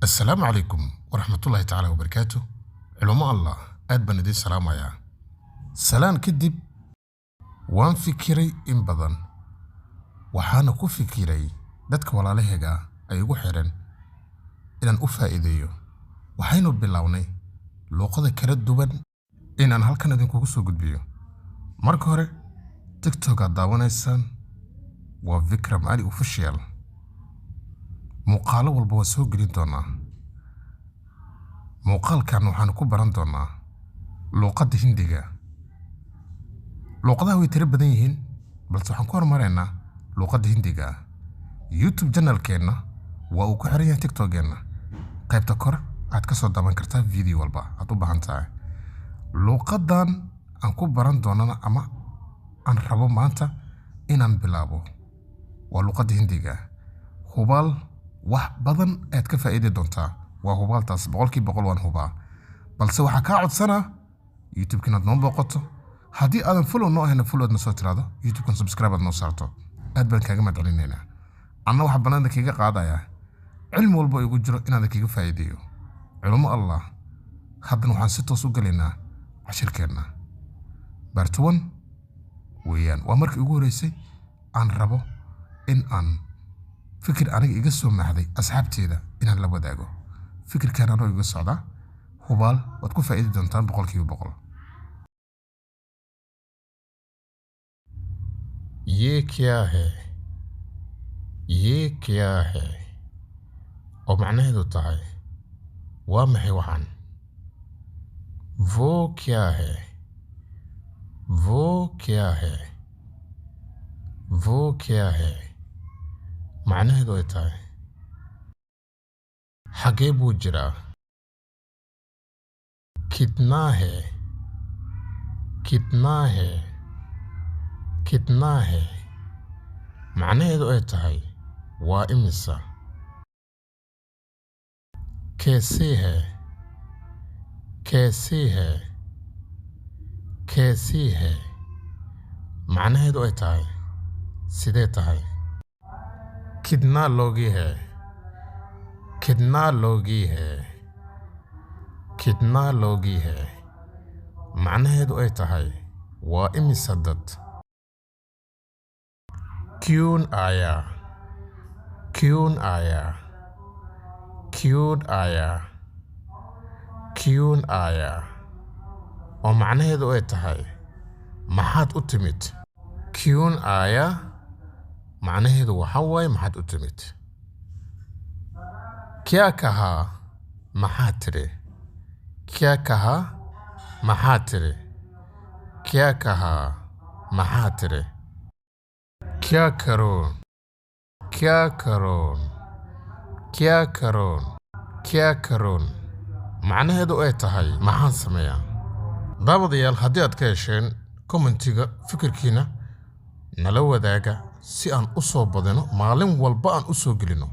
السلام عليكم ورحمة الله تعالى وبركاته. علماء الله أدبن دي السلام يا سلام كدب وان فكري إن بدن وحانا كو فكري دادك ولا لهجا أيغو حيران إنان أفائديو وحينو بلاوني لوقضي كرد دوبان إنان هالكان دين كوكسو قد بيو مارك هوري تيك توك داوانيسان وفكرم آلي أوفيشيال muuqaalo walba waa soo gelin doonaa. muuqaalkan waxaan ku baran doonaa luqadda Hindiga. luqadaha way tiro badan yihiin balse waxaan ku hormaraynaa luqadda Hindiga. YouTube channel-keena waa uu ku xiran yahay TikTok-geena. qaybta kore aad ka soo daawan kartaa video walba aad u baahan tahay. luqadan aan ku baran doonana ama aan rabo maanta inaan bilaabo waa luqadda Hindiga. hubaal wax badan aad ka faa'iido doontaa waa hubaaltaas 100% waan hubaa balse waxa ka codsana YouTube-kana noo booqato haddii aadan follow noo ahayn follow-na soo tiraado YouTube-kan subscribe noo saarto aad baan kaaga madcelineynaa anna waxa banaanka kaga qaadaya cilmi walba igu jiro inaan kaga faa'iideeyo culimo Allah haddana waxaan si toos u galeynaa cashirkeena bartuwan weeyaan waa markii ugu horeysay aan rabo in aan fikir aniga iga soo maxday asxaabteeda inaan la wadaago fikirkan anoo iga socda hubaal waad ku faa'iidi doontaan 100%. ये क्या है oo macnaheedu tahay waa maxay waxaan वो क्या है macnaheedu ay tahay xagee buu jiraa kitna है macnaheedu ay tahay waa imisa कैसे है macnaheedu ay tahay sidee tahay कितना लोगी है macnaheedu ay tahay waa imisa dad क्यों आया oo macnaheedu ay tahay maxaad u timid क्यों आया macnaheedu waxa waay maxaad u timid क्या कहा maxaad tiri क्या करोon macnaheedu ay tahay maxaan sameeyaa daawadayaal haddii aad ka hesheen commentiga fikirkiina nala wadaaga si aan u soo badino maalin walba aan u soo gelino